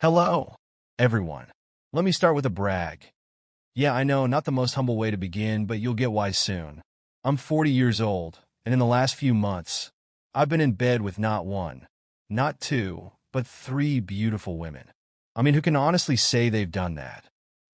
Hello, everyone. Let me start with a brag. Yeah, I know, not the most humble way to begin, but you'll get why soon. I'm 40 years old, and in the last few months, I've been in bed with not one, not two, but three beautiful women. I mean, who can honestly say they've done that?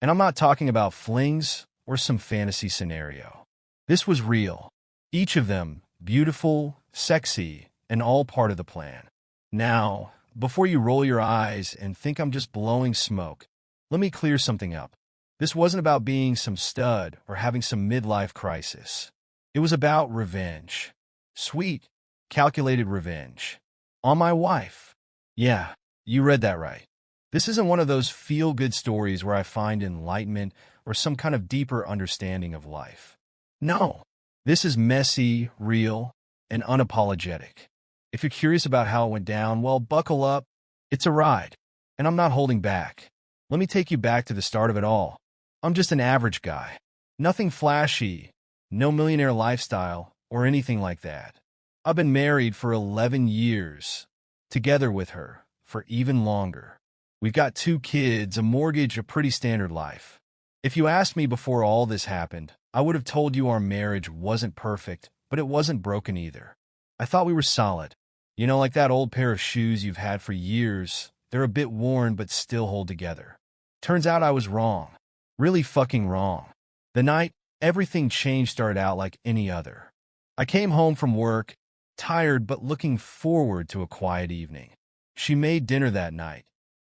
And I'm not talking about flings or some fantasy scenario. This was real. Each of them beautiful, sexy, and all part of the plan. Now, before you roll your eyes and think I'm just blowing smoke, let me clear something up. This wasn't about being some stud or having some midlife crisis. It was about revenge. Sweet, calculated revenge. On my wife. Yeah, you read that right. This isn't one of those feel-good stories where I find enlightenment or some kind of deeper understanding of life. No, this is messy, real, and unapologetic. If you're curious about how it went down, well, buckle up. It's a ride, and I'm not holding back. Let me take you back to the start of it all. I'm just an average guy. Nothing flashy, no millionaire lifestyle, or anything like that. I've been married for 11 years, together with her for even longer. We've got 2 kids, a mortgage, a pretty standard life. If you asked me before all this happened, I would have told you our marriage wasn't perfect, but it wasn't broken either. I thought we were solid. You know, like that old pair of shoes you've had for years. They're a bit worn, but still hold together. Turns out I was wrong. Really fucking wrong. The night everything changed started out like any other. I came home from work, tired but looking forward to a quiet evening. She made dinner that night.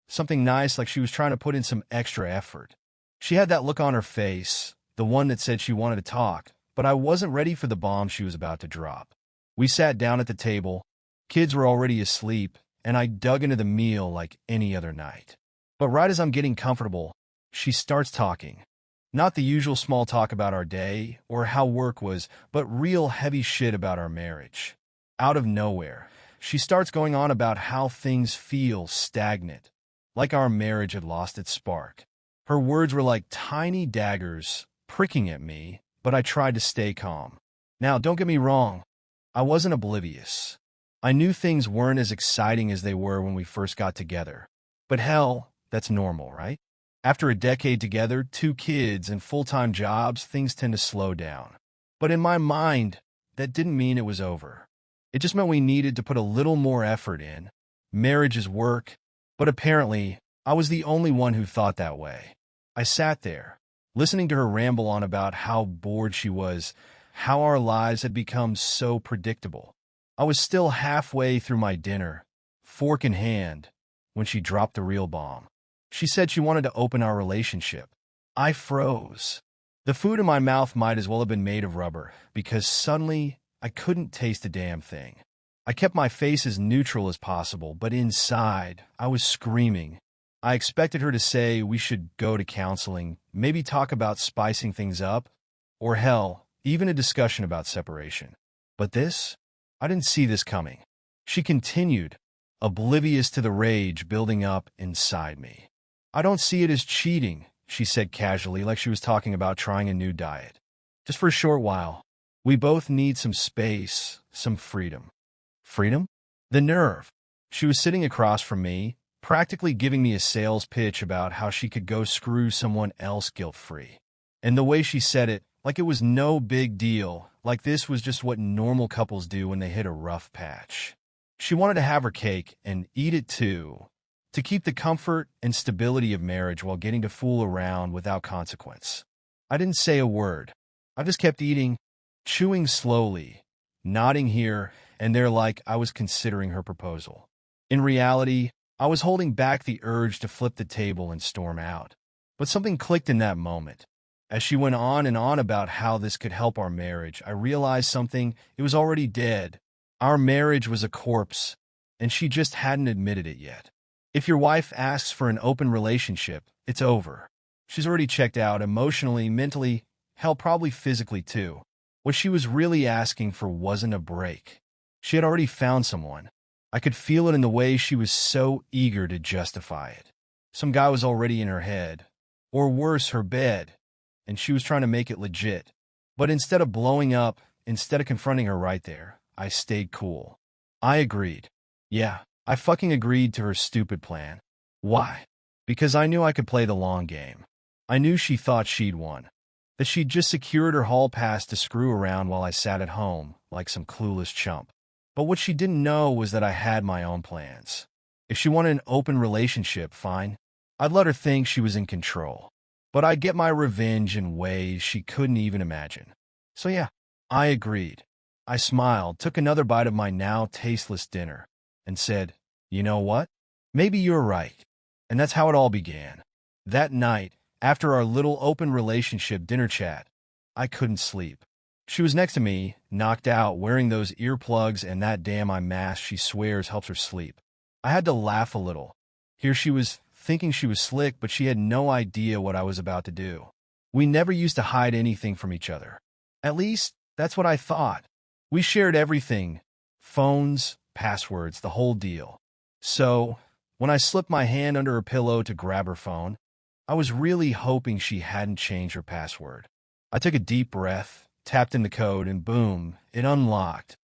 Something nice, like she was trying to put in some extra effort. She had that look on her face, the one that said she wanted to talk, but I wasn't ready for the bomb she was about to drop. We sat down at the table. Kids were already asleep, and I dug into the meal like any other night. But right as I'm getting comfortable, she starts talking. Not the usual small talk about our day or how work was, but real heavy shit about our marriage. Out of nowhere, she starts going on about how things feel stagnant, like our marriage had lost its spark. Her words were like tiny daggers pricking at me, but I tried to stay calm. Now, don't get me wrong, I wasn't oblivious. I knew things weren't as exciting as they were when we first got together. But hell, that's normal, right? After a decade together, 2 kids, and full-time jobs, things tend to slow down. But in my mind, that didn't mean it was over. It just meant we needed to put a little more effort in. Marriage is work, but apparently, I was the only one who thought that way. I sat there, listening to her ramble on about how bored she was, how our lives had become so predictable. I was still halfway through my dinner, fork in hand, when she dropped the real bomb. She said she wanted to open our relationship. I froze. The food in my mouth might as well have been made of rubber, because suddenly I couldn't taste a damn thing. I kept my face as neutral as possible, but inside, I was screaming. I expected her to say we should go to counseling, maybe talk about spicing things up, or hell, even a discussion about separation. But this? I didn't see this coming. She continued, oblivious to the rage building up inside me. I don't see it as cheating, she said casually, like she was talking about trying a new diet. Just for a short while. We both need some space, some freedom. Freedom? The nerve. She was sitting across from me, practically giving me a sales pitch about how she could go screw someone else guilt-free. And the way she said it, like it was no big deal, like this was just what normal couples do when they hit a rough patch. She wanted to have her cake and eat it too, to keep the comfort and stability of marriage while getting to fool around without consequence. I didn't say a word. I just kept eating, chewing slowly, nodding here and there like I was considering her proposal. In reality, I was holding back the urge to flip the table and storm out. But something clicked in that moment. As she went on and on about how this could help our marriage, I realized something. It was already dead. Our marriage was a corpse, and she just hadn't admitted it yet. If your wife asks for an open relationship, it's over. She's already checked out emotionally, mentally, hell, probably physically too. What she was really asking for wasn't a break. She had already found someone. I could feel it in the way she was so eager to justify it. Some guy was already in her head, or worse, her bed, and she was trying to make it legit. But instead of blowing up, instead of confronting her right there, I stayed cool. I agreed. Yeah, I fucking agreed to her stupid plan. Why? because I knew I could play the long game. I knew she thought she'd won, that she'd just secured her hall pass to screw around while I sat at home like some clueless chump. But what she didn't know was that I had my own plans. If she wanted an open relationship, fine. I'd let her think she was in control. But I'd get my revenge in ways she couldn't even imagine. So yeah, I agreed. I smiled, took another bite of my now tasteless dinner, and said, "You know what? Maybe you're right." And that's how it all began. That night, after our little open relationship dinner chat, I couldn't sleep. She was next to me, knocked out, wearing those earplugs and that damn eye mask she swears helps her sleep. I had to laugh a little. Here she was, thinking she was slick, but she had no idea what I was about to do. We never used to hide anything from each other. At least, that's what I thought. We shared everything. Phones, passwords, the whole deal. So, when I slipped my hand under her pillow to grab her phone, I was really hoping she hadn't changed her password. I took a deep breath, tapped in the code, and boom, it unlocked.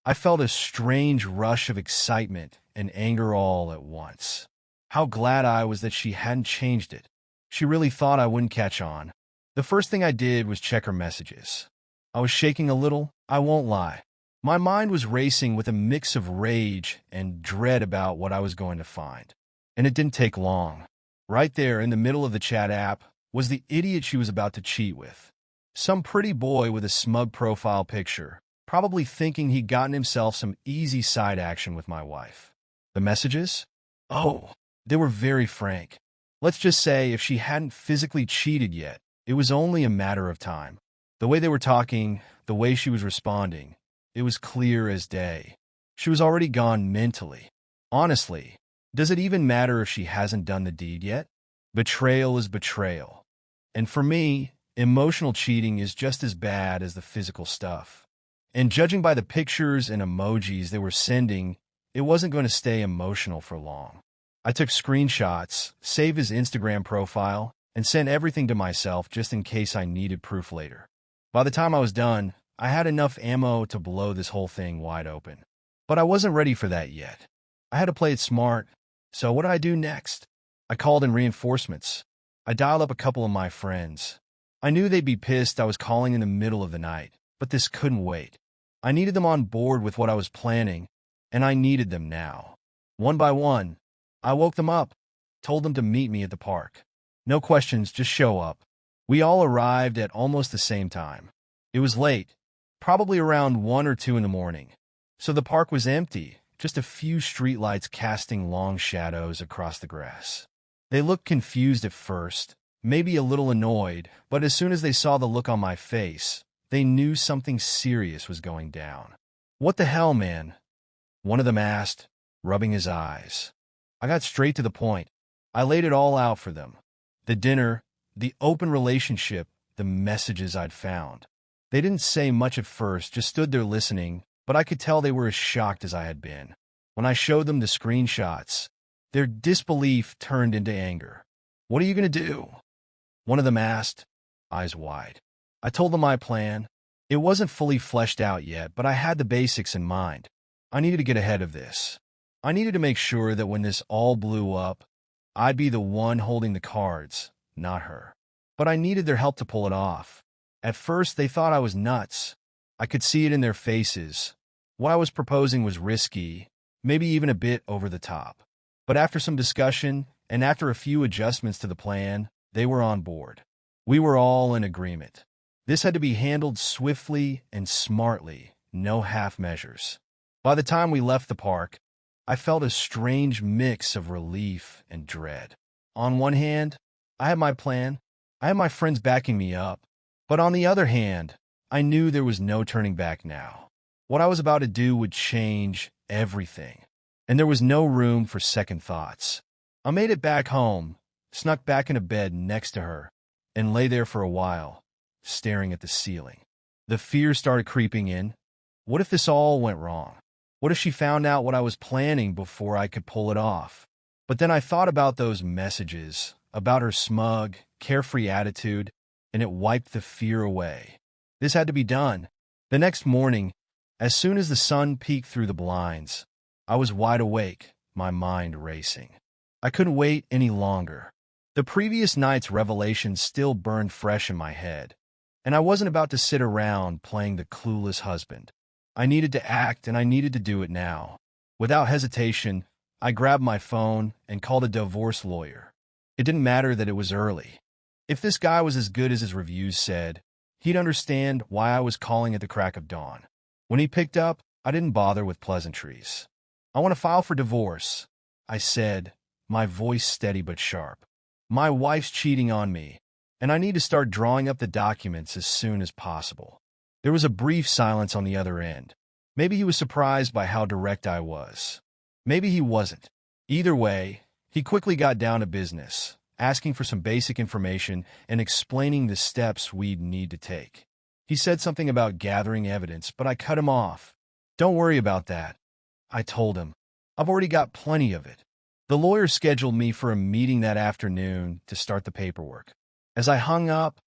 I felt a strange rush of excitement and anger all at once. How glad I was that she hadn't changed it. She really thought I wouldn't catch on. The first thing I did was check her messages. I was shaking a little, I won't lie. My mind was racing with a mix of rage and dread about what I was going to find. And it didn't take long. Right there in the middle of the chat app was the idiot she was about to cheat with. Some pretty boy with a smug profile picture, probably thinking he'd gotten himself some easy side action with my wife. The messages? Oh, they were very frank. Let's just say if she hadn't physically cheated yet, it was only a matter of time. The way they were talking, the way she was responding, it was clear as day. She was already gone mentally. Honestly, does it even matter if she hasn't done the deed yet? Betrayal is betrayal. And for me, emotional cheating is just as bad as the physical stuff. And judging by the pictures and emojis they were sending, it wasn't going to stay emotional for long. I took screenshots, saved his Instagram profile, and sent everything to myself just in case I needed proof later. By the time I was done, I had enough ammo to blow this whole thing wide open. But I wasn't ready for that yet. I had to play it smart. So what did I do next? I called in reinforcements. I dialed up a couple of my friends. I knew they'd be pissed I was calling in the middle of the night, but this couldn't wait. I needed them on board with what I was planning, and I needed them now. One by one, I woke them up, told them to meet me at the park. No questions, just show up. We all arrived at almost the same time. It was late, probably around 1 or 2 in the morning. So the park was empty, just a few streetlights casting long shadows across the grass. They looked confused at first, maybe a little annoyed, but as soon as they saw the look on my face, they knew something serious was going down. "What the hell, man?" one of them asked, rubbing his eyes. I got straight to the point. I laid it all out for them. The dinner, the open relationship, the messages I'd found. They didn't say much at first, just stood there listening, but I could tell they were as shocked as I had been. When I showed them the screenshots, their disbelief turned into anger. "What are you going to do?" one of them asked, eyes wide. I told them my plan. It wasn't fully fleshed out yet, but I had the basics in mind. I needed to get ahead of this. I needed to make sure that when this all blew up, I'd be the one holding the cards, not her. But I needed their help to pull it off. At first, they thought I was nuts. I could see it in their faces. What I was proposing was risky, maybe even a bit over the top. But after some discussion, and after a few adjustments to the plan, they were on board. We were all in agreement. This had to be handled swiftly and smartly, no half measures. By the time we left the park, I felt a strange mix of relief and dread. On one hand, I had my plan. I had my friends backing me up. But on the other hand, I knew there was no turning back now. What I was about to do would change everything, and there was no room for second thoughts. I made it back home, snuck back into bed next to her, and lay there for a while, staring at the ceiling. The fear started creeping in. What if this all went wrong? What if she found out what I was planning before I could pull it off? But then I thought about those messages, about her smug, carefree attitude, and it wiped the fear away. This had to be done. The next morning, as soon as the sun peeked through the blinds, I was wide awake, my mind racing. I couldn't wait any longer. The previous night's revelations still burned fresh in my head, and I wasn't about to sit around playing the clueless husband. I needed to act, and I needed to do it now. Without hesitation, I grabbed my phone and called a divorce lawyer. It didn't matter that it was early. If this guy was as good as his reviews said, he'd understand why I was calling at the crack of dawn. When he picked up, I didn't bother with pleasantries. "I want to file for divorce," I said, my voice steady but sharp. "My wife's cheating on me, and I need to start drawing up the documents as soon as possible." There was a brief silence on the other end. Maybe he was surprised by how direct I was. Maybe he wasn't. Either way, he quickly got down to business, asking for some basic information and explaining the steps we'd need to take. He said something about gathering evidence, but I cut him off. "Don't worry about that," I told him. "I've already got plenty of it." The lawyer scheduled me for a meeting that afternoon to start the paperwork. As I hung up,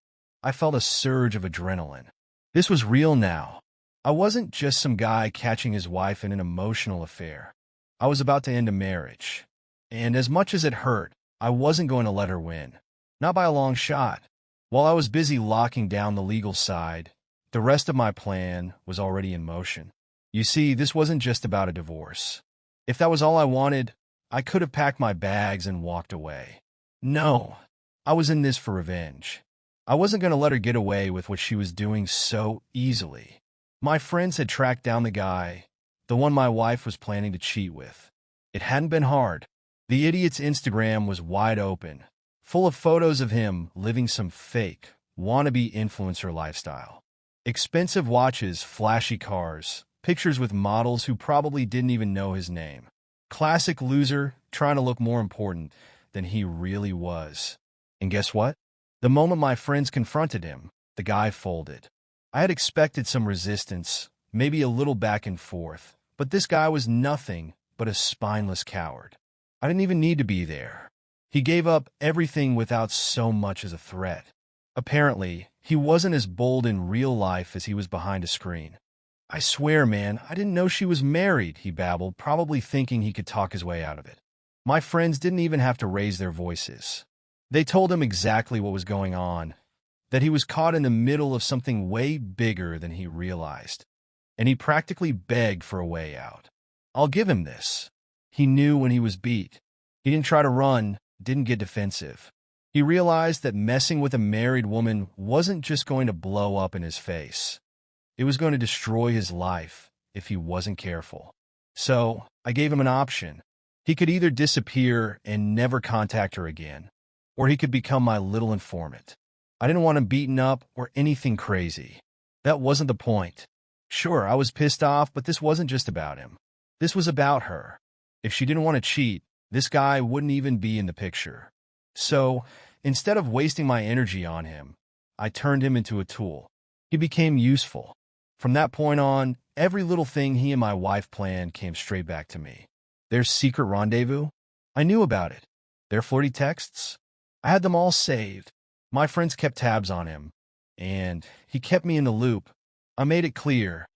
I felt a surge of adrenaline. This was real now. I wasn't just some guy catching his wife in an emotional affair. I was about to end a marriage. And as much as it hurt, I wasn't going to let her win. Not by a long shot. While I was busy locking down the legal side, the rest of my plan was already in motion. You see, this wasn't just about a divorce. If that was all I wanted, I could have packed my bags and walked away. No, I was in this for revenge. I wasn't going to let her get away with what she was doing so easily. My friends had tracked down the guy, the one my wife was planning to cheat with. It hadn't been hard. The idiot's Instagram was wide open, full of photos of him living some fake, wannabe influencer lifestyle. Expensive watches, flashy cars, pictures with models who probably didn't even know his name. Classic loser trying to look more important than he really was. And guess what? The moment my friends confronted him, the guy folded. I had expected some resistance, maybe a little back and forth, but this guy was nothing but a spineless coward. I didn't even need to be there. He gave up everything without so much as a threat. Apparently, he wasn't as bold in real life as he was behind a screen. "I swear, man, I didn't know she was married," he babbled, probably thinking he could talk his way out of it. My friends didn't even have to raise their voices. They told him exactly what was going on, that he was caught in the middle of something way bigger than he realized. And he practically begged for a way out. I'll give him this. He knew when he was beat. He didn't try to run, didn't get defensive. He realized that messing with a married woman wasn't just going to blow up in his face. It was going to destroy his life if he wasn't careful. So I gave him an option. He could either disappear and never contact her again, or he could become my little informant. I didn't want him beaten up or anything crazy. That wasn't the point. Sure, I was pissed off, but this wasn't just about him. This was about her. If she didn't want to cheat, this guy wouldn't even be in the picture. So, instead of wasting my energy on him, I turned him into a tool. He became useful. From that point on, every little thing he and my wife planned came straight back to me. Their secret rendezvous? I knew about it. Their flirty texts? I had them all saved. My friends kept tabs on him, and he kept me in the loop. I made it clear,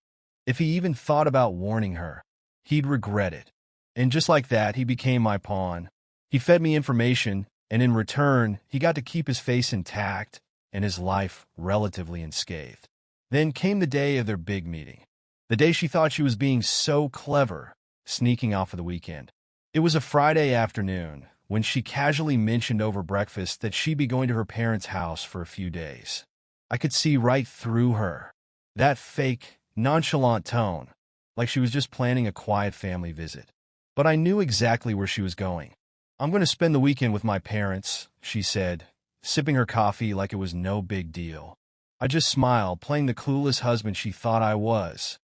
if he even thought about warning her, he'd regret it. And just like that, he became my pawn. He fed me information, and in return, he got to keep his face intact and his life relatively unscathed. Then came the day of their big meeting. The day she thought she was being so clever, sneaking off for the weekend. It was a Friday afternoon, when she casually mentioned over breakfast that she'd be going to her parents' house for a few days. I could see right through her. That fake, nonchalant tone, like she was just planning a quiet family visit. But I knew exactly where she was going. "I'm going to spend the weekend with my parents," she said, sipping her coffee like it was no big deal. I just smiled, playing the clueless husband she thought I was.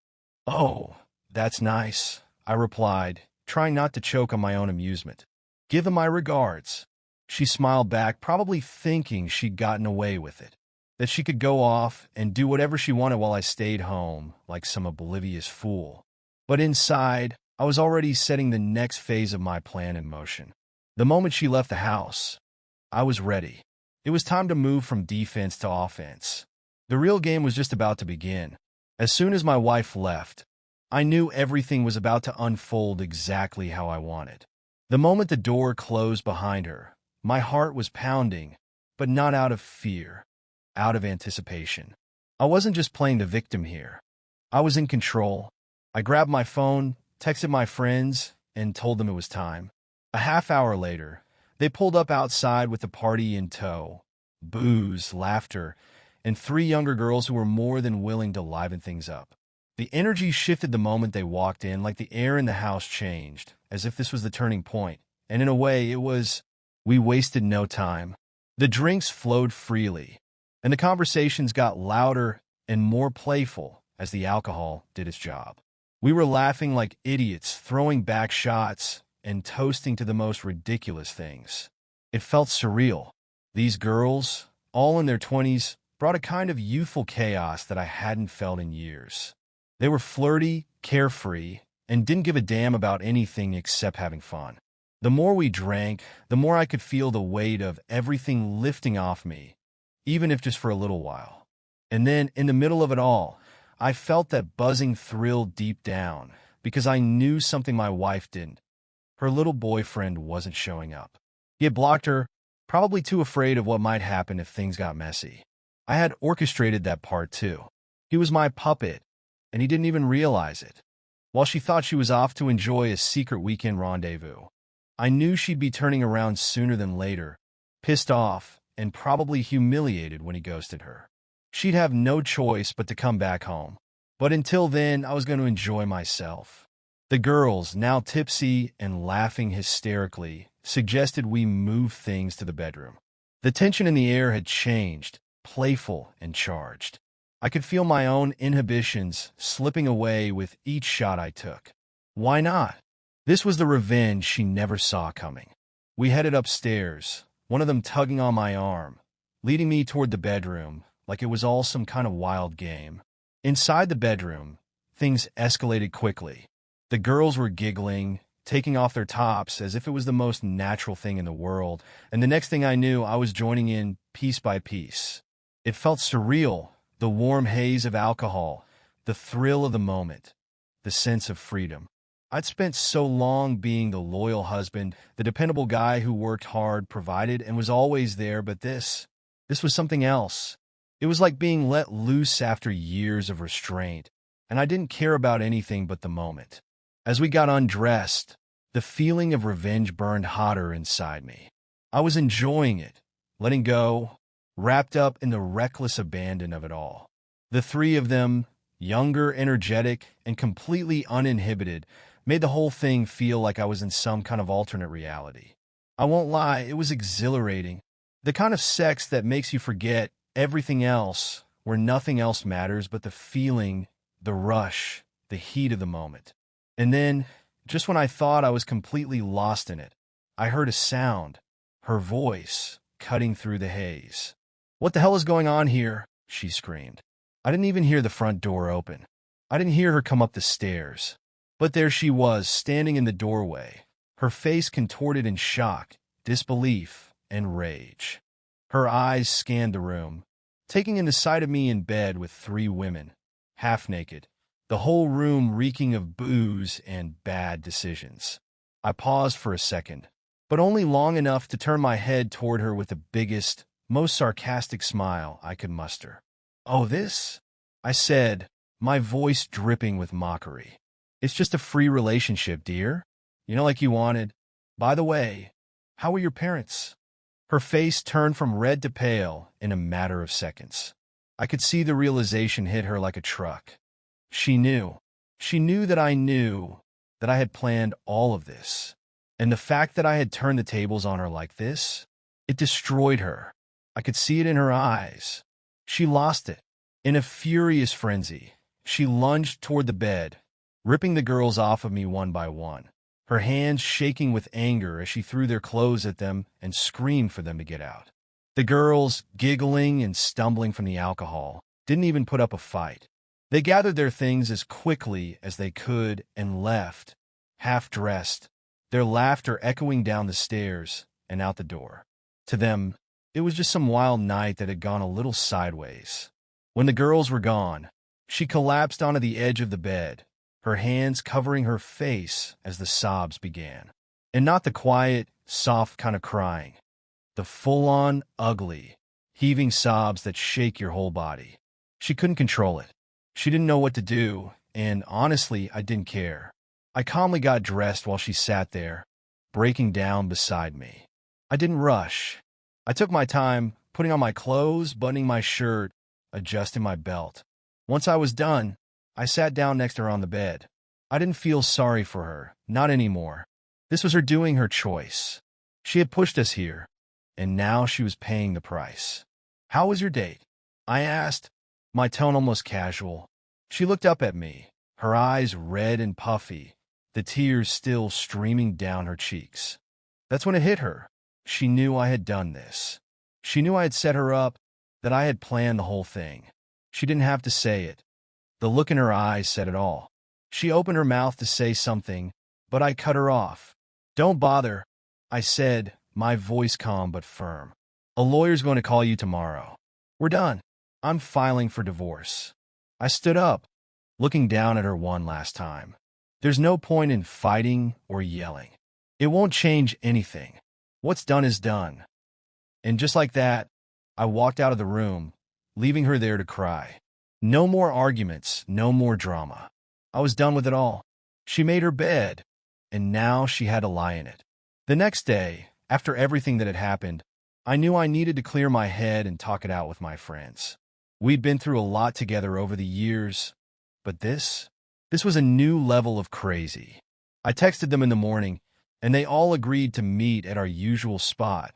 "Oh, that's nice," I replied, trying not to choke on my own amusement. "Give him my regards." She smiled back, probably thinking she'd gotten away with it, that she could go off and do whatever she wanted while I stayed home, like some oblivious fool. But inside, I was already setting the next phase of my plan in motion. The moment she left the house, I was ready. It was time to move from defense to offense. The real game was just about to begin. As soon as my wife left, I knew everything was about to unfold exactly how I wanted. The moment the door closed behind her, my heart was pounding, but not out of fear, out of anticipation. I wasn't just playing the victim here. I was in control. I grabbed my phone, texted my friends, and told them it was time. A half hour later, they pulled up outside with the party in tow. Booze, laughter, and three younger girls who were more than willing to liven things up. The energy shifted the moment they walked in, like the air in the house changed, as if this was the turning point. And in a way, it was. We wasted no time. The drinks flowed freely, and the conversations got louder and more playful as the alcohol did its job. We were laughing like idiots, throwing back shots, and toasting to the most ridiculous things. It felt surreal. These girls, all in their 20s, brought a kind of youthful chaos that I hadn't felt in years. They were flirty, carefree, and didn't give a damn about anything except having fun. The more we drank, the more I could feel the weight of everything lifting off me, even if just for a little while. And then, in the middle of it all, I felt that buzzing thrill deep down, because I knew something my wife didn't. Her little boyfriend wasn't showing up. He had blocked her, probably too afraid of what might happen if things got messy. I had orchestrated that part too. He was my puppet, and he didn't even realize it. While she thought she was off to enjoy a secret weekend rendezvous, I knew she'd be turning around sooner than later, pissed off and probably humiliated when he ghosted her. She'd have no choice but to come back home. But until then, I was going to enjoy myself. The girls, now tipsy and laughing hysterically, suggested we move things to the bedroom. The tension in the air had changed, playful and charged. I could feel my own inhibitions slipping away with each shot I took. Why not? This was the revenge she never saw coming. We headed upstairs, one of them tugging on my arm, leading me toward the bedroom, like it was all some kind of wild game. Inside the bedroom, things escalated quickly. The girls were giggling, taking off their tops as if it was the most natural thing in the world, and the next thing I knew, I was joining in piece by piece. It felt surreal, the warm haze of alcohol, the thrill of the moment, the sense of freedom. I'd spent so long being the loyal husband, the dependable guy who worked hard, provided, and was always there, but this was something else. It was like being let loose after years of restraint, and I didn't care about anything but the moment. As we got undressed, the feeling of revenge burned hotter inside me. I was enjoying it, letting go, wrapped up in the reckless abandon of it all. The three of them, younger, energetic, and completely uninhibited, made the whole thing feel like I was in some kind of alternate reality. I won't lie, it was exhilarating. The kind of sex that makes you forget everything else, where nothing else matters but the feeling, the rush, the heat of the moment. And then, just when I thought I was completely lost in it, I heard a sound, her voice, cutting through the haze. "What the hell is going on here?" she screamed. I didn't even hear the front door open. I didn't hear her come up the stairs. But there she was, standing in the doorway, her face contorted in shock, disbelief, and rage. Her eyes scanned the room, taking in the sight of me in bed with three women, half naked, the whole room reeking of booze and bad decisions. I paused for a second, but only long enough to turn my head toward her with the biggest, most sarcastic smile I could muster. "Oh, this?" I said, my voice dripping with mockery. "It's just a free relationship, dear. You know, like you wanted. By the way, how were your parents?" Her face turned from red to pale in a matter of seconds. I could see the realization hit her like a truck. She knew. She knew that I had planned all of this. And the fact that I had turned the tables on her like this, it destroyed her. I could see it in her eyes. She lost it. In a furious frenzy, she lunged toward the bed, ripping the girls off of me one by one, her hands shaking with anger as she threw their clothes at them and screamed for them to get out. The girls, giggling and stumbling from the alcohol, didn't even put up a fight. They gathered their things as quickly as they could and left, half-dressed, their laughter echoing down the stairs and out the door. To them, it was just some wild night that had gone a little sideways. When the girls were gone, she collapsed onto the edge of the bed, her hands covering her face as the sobs began. And not the quiet, soft kind of crying. The full-on, ugly, heaving sobs that shake your whole body. She couldn't control it. She didn't know what to do, and honestly, I didn't care. I calmly got dressed while she sat there, breaking down beside me. I didn't rush. I took my time, putting on my clothes, buttoning my shirt, adjusting my belt. Once I was done, I sat down next to her on the bed. I didn't feel sorry for her, not anymore. This was her doing her choice. She had pushed us here, and now she was paying the price. "How was your date?" I asked, my tone almost casual. She looked up at me, her eyes red and puffy, the tears still streaming down her cheeks. That's when it hit her. She knew I had done this. She knew I had set her up, that I had planned the whole thing. She didn't have to say it. The look in her eyes said it all. She opened her mouth to say something, but I cut her off. "Don't bother," I said, my voice calm but firm. "A lawyer's going to call you tomorrow. We're done. I'm filing for divorce." I stood up, looking down at her one last time. There's no point in fighting or yelling. It won't change anything. What's done is done. And just like that, I walked out of the room, leaving her there to cry. No more arguments, no more drama. I was done with it all. She made her bed, and now she had to lie in it. The next day, after everything that had happened, I knew I needed to clear my head and talk it out with my friends. We'd been through a lot together over the years, but this was a new level of crazy. I texted them in the morning, and they all agreed to meet at our usual spot,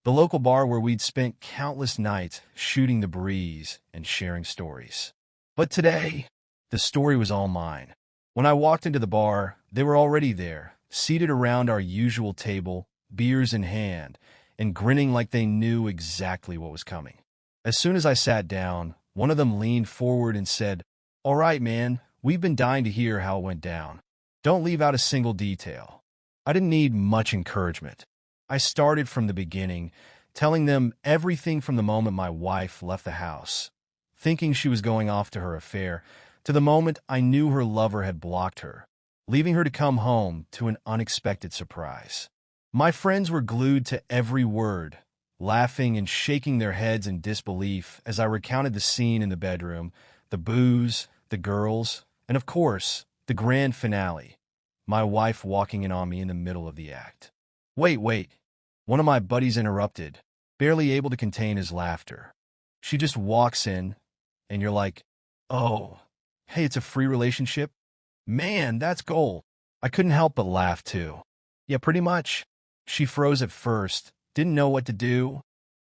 the local bar where we'd spent countless nights shooting the breeze and sharing stories. But today, the story was all mine. When I walked into the bar, they were already there, seated around our usual table, beers in hand, and grinning like they knew exactly what was coming. As soon as I sat down, one of them leaned forward and said, "All right, man, we've been dying to hear how it went down. Don't leave out a single detail." I didn't need much encouragement. I started from the beginning, telling them everything from the moment my wife left the house, thinking she was going off to her affair, to the moment I knew her lover had blocked her, leaving her to come home to an unexpected surprise. My friends were glued to every word, laughing and shaking their heads in disbelief as I recounted the scene in the bedroom, the booze, the girls, and of course, the grand finale, my wife walking in on me in the middle of the act. Wait. One of my buddies interrupted, barely able to contain his laughter. She just walks in, and you're like, "Oh, hey, it's a free relationship? Man, that's gold." I couldn't help but laugh too. "Yeah, pretty much." She froze at first, didn't know what to do,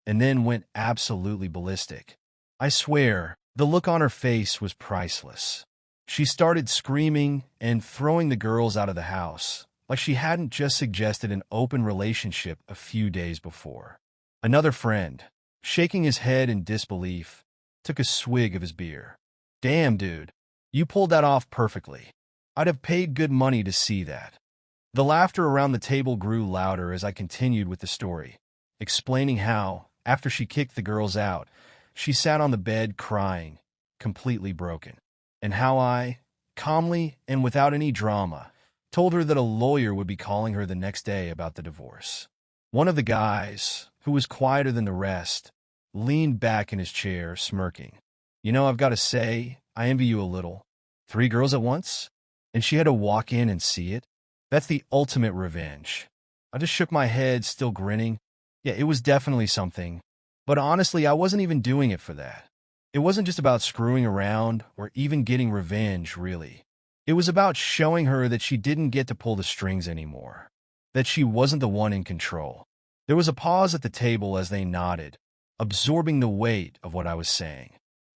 and then went absolutely ballistic. I swear, the look on her face was priceless. She started screaming and throwing the girls out of the house, like she hadn't just suggested an open relationship a few days before. Another friend, shaking his head in disbelief, took a swig of his beer. "Damn, dude, you pulled that off perfectly. I'd have paid good money to see that." The laughter around the table grew louder as I continued with the story, explaining how, after she kicked the girls out, she sat on the bed crying, completely broken, and how I, calmly and without any drama, told her that a lawyer would be calling her the next day about the divorce. One of the guys, who was quieter than the rest, leaned back in his chair, smirking. "You know, I've got to say, I envy you a little. 3 girls at once? And she had to walk in and see it? That's the ultimate revenge." I just shook my head, still grinning. Yeah, it was definitely something. But honestly, I wasn't even doing it for that. It wasn't just about screwing around or even getting revenge, really. It was about showing her that she didn't get to pull the strings anymore, that she wasn't the one in control. There was a pause at the table as they nodded, absorbing the weight of what I was saying.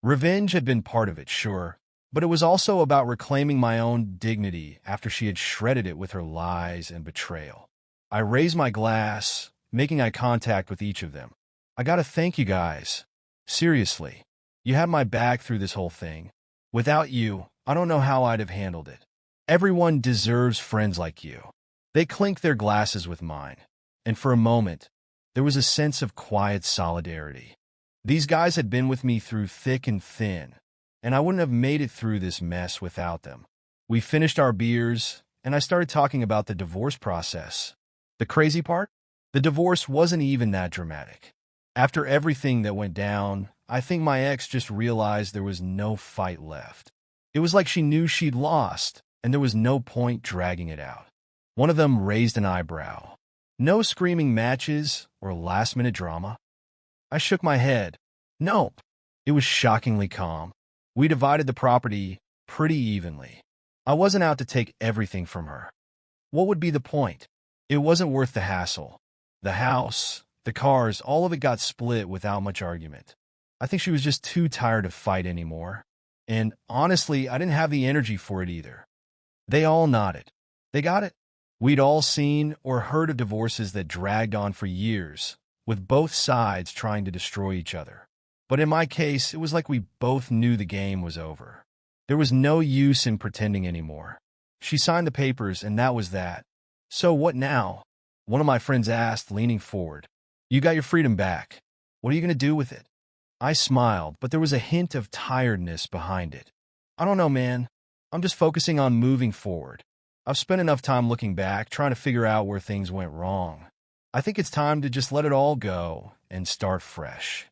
Revenge had been part of it, sure, but it was also about reclaiming my own dignity after she had shredded it with her lies and betrayal. I raised my glass, making eye contact with each of them. "I gotta thank you guys. Seriously, you had my back through this whole thing. Without you, I don't know how I'd have handled it. Everyone deserves friends like you." They clinked their glasses with mine, and for a moment, there was a sense of quiet solidarity. These guys had been with me through thick and thin, and I wouldn't have made it through this mess without them. We finished our beers, and I started talking about the divorce process. The crazy part? The divorce wasn't even that dramatic. After everything that went down, I think my ex just realized there was no fight left. It was like she knew she'd lost, and there was no point dragging it out. One of them raised an eyebrow. No screaming matches or last-minute drama. I shook my head. Nope. It was shockingly calm. We divided the property pretty evenly. I wasn't out to take everything from her. What would be the point? It wasn't worth the hassle. The house, the cars, all of it got split without much argument. I think she was just too tired to fight anymore. And honestly, I didn't have the energy for it either. They all nodded. They got it. We'd all seen or heard of divorces that dragged on for years, with both sides trying to destroy each other. But in my case, it was like we both knew the game was over. There was no use in pretending anymore. She signed the papers, and that was that. So what now? One of my friends asked, leaning forward. You got your freedom back. What are you going to do with it? I smiled, but there was a hint of tiredness behind it. I don't know, man. I'm just focusing on moving forward. I've spent enough time looking back, trying to figure out where things went wrong. I think it's time to just let it all go and start fresh.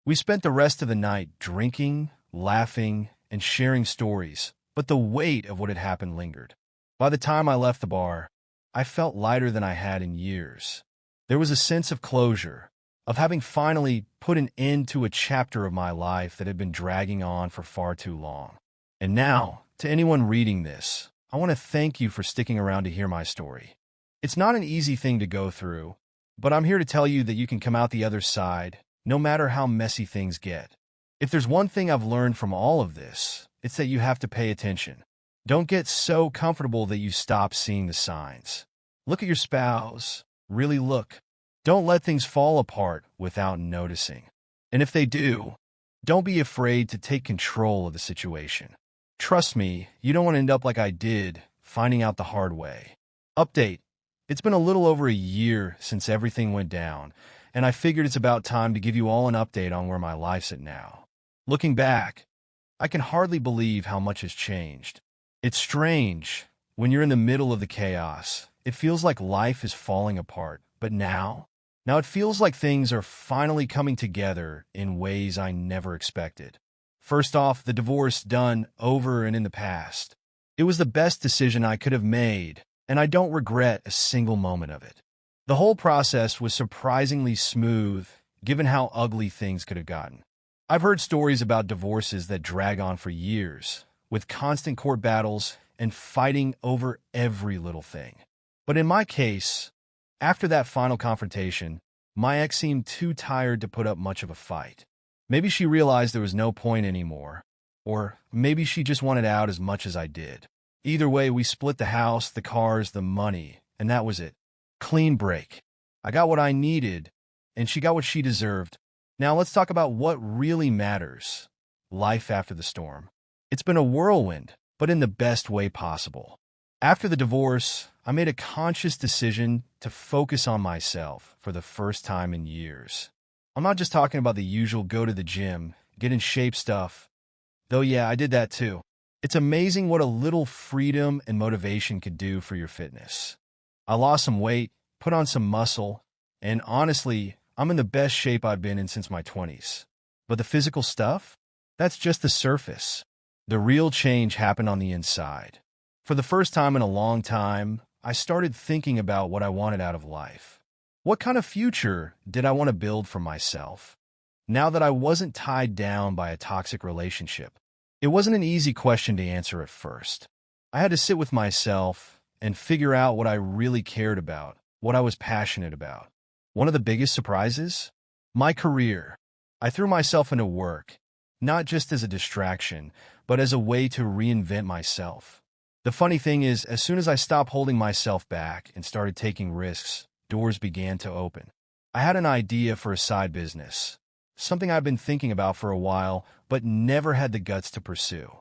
We spent the rest of the night drinking, laughing, and sharing stories, but the weight of what had happened lingered. By the time I left the bar, I felt lighter than I had in years. There was a sense of closure, of having finally put an end to a chapter of my life that had been dragging on for far too long. And now, to anyone reading this, I want to thank you for sticking around to hear my story. It's not an easy thing to go through, but I'm here to tell you that you can come out the other side, no matter how messy things get. If there's one thing I've learned from all of this, it's that you have to pay attention. Don't get so comfortable that you stop seeing the signs. Look at your spouse. Really look. Don't let things fall apart without noticing. And if they do, don't be afraid to take control of the situation. Trust me, you don't want to end up like I did, finding out the hard way. Update. It's been a little over a year since everything went down, and I figured it's about time to give you all an update on where my life's at now. Looking back, I can hardly believe how much has changed. It's strange. When you're in the middle of the chaos, it feels like life is falling apart. But now it feels like things are finally coming together in ways I never expected. First off, the divorce done, over, and in the past. It was the best decision I could have made, and I don't regret a single moment of it. The whole process was surprisingly smooth, given how ugly things could have gotten. I've heard stories about divorces that drag on for years, with constant court battles and fighting over every little thing. But in my case, after that final confrontation, my ex seemed too tired to put up much of a fight. Maybe she realized there was no point anymore, or maybe she just wanted out as much as I did. Either way, we split the house, the cars, the money, and that was it. Clean break. I got what I needed, and she got what she deserved. Now let's talk about what really matters. Life after the storm. It's been a whirlwind, but in the best way possible. After the divorce, I made a conscious decision to focus on myself for the first time in years. I'm not just talking about the usual go to the gym, get in shape stuff. Though yeah, I did that too. It's amazing what a little freedom and motivation could do for your fitness. I lost some weight, put on some muscle, and honestly, I'm in the best shape I've been in since my 20s. But the physical stuff? That's just the surface. The real change happened on the inside. For the first time in a long time, I started thinking about what I wanted out of life. What kind of future did I want to build for myself? Now that I wasn't tied down by a toxic relationship, it wasn't an easy question to answer at first. I had to sit with myself and figure out what I really cared about, what I was passionate about. One of the biggest surprises? My career. I threw myself into work, not just as a distraction, but as a way to reinvent myself. The funny thing is, as soon as I stopped holding myself back and started taking risks, doors began to open. I had an idea for a side business, something I've been thinking about for a while, but never had the guts to pursue.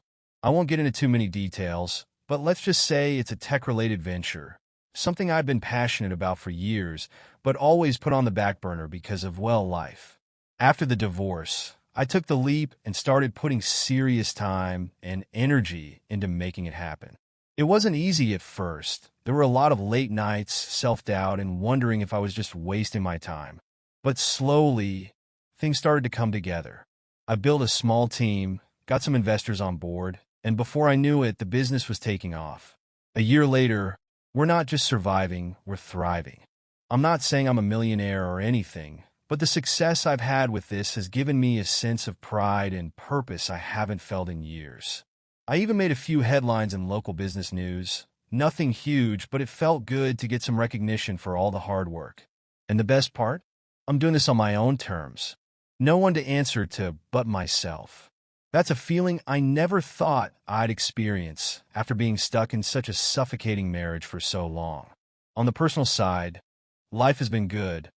I won't get into too many details, but let's just say it's a tech-related venture, something I've been passionate about for years, but always put on the back burner because of, well, life. After the divorce, I took the leap and started putting serious time and energy into making it happen. It wasn't easy at first. There were a lot of late nights, self-doubt, and wondering if I was just wasting my time. But slowly, things started to come together. I built a small team, got some investors on board, and before I knew it, the business was taking off. A year later, we're not just surviving, we're thriving. I'm not saying I'm a millionaire or anything, but the success I've had with this has given me a sense of pride and purpose I haven't felt in years. I even made a few headlines in local business news. Nothing huge, but it felt good to get some recognition for all the hard work. And the best part? I'm doing this on my own terms. No one to answer to but myself. That's a feeling I never thought I'd experience after being stuck in such a suffocating marriage for so long. On the personal side, life has been good.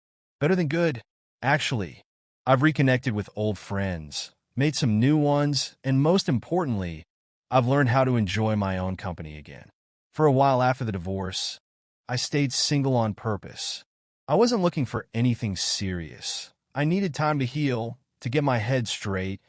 Better than good, actually. I've reconnected with old friends, made some new ones, and most importantly, I've learned how to enjoy my own company again. For a while after the divorce, I stayed single on purpose. I wasn't looking for anything serious. I needed time to heal, to get my head straight,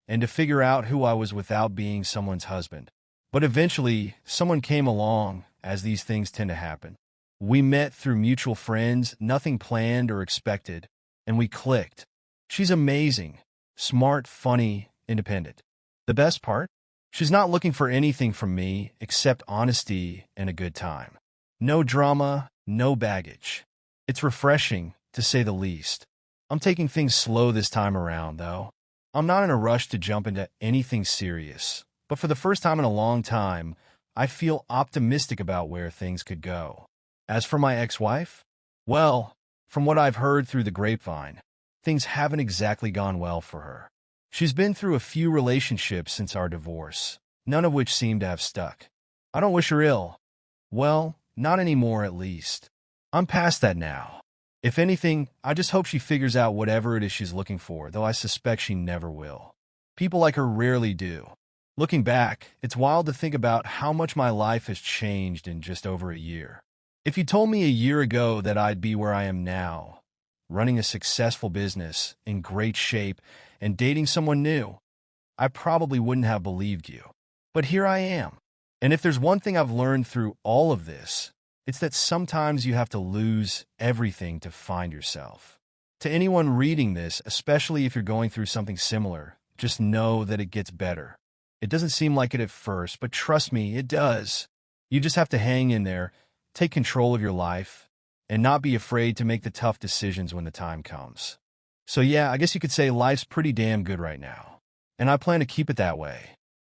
and to figure out who I was without being someone's husband. But eventually, someone came along, as these things tend to happen. We met through mutual friends, nothing planned or expected, and we clicked. She's amazing, smart, funny, independent. The best part? She's not looking for anything from me except honesty and a good time. No drama, no baggage. It's refreshing, to say the least. I'm taking things slow this time around, though. I'm not in a rush to jump into anything serious, but for the first time in a long time, I feel optimistic about where things could go. As for my ex-wife, well, from what I've heard through the grapevine, things haven't exactly gone well for her. She's been through a few relationships since our divorce, none of which seem to have stuck. I don't wish her ill. Well, not anymore at least. I'm past that now. If anything, I just hope she figures out whatever it is she's looking for, though I suspect she never will. People like her rarely do. Looking back, it's wild to think about how much my life has changed in just over a year. If you told me a year ago that I'd be where I am now, running a successful business, in great shape, and dating someone new, I probably wouldn't have believed you. But here I am. And if there's one thing I've learned through all of this, it's that sometimes you have to lose everything to find yourself. To anyone reading this, especially if you're going through something similar, just know that it gets better. It doesn't seem like it at first, but trust me, it does. You just have to hang in there, take control of your life, and not be afraid to make the tough decisions when the time comes. So yeah, I guess you could say life's pretty damn good right now. And I plan to keep it that way.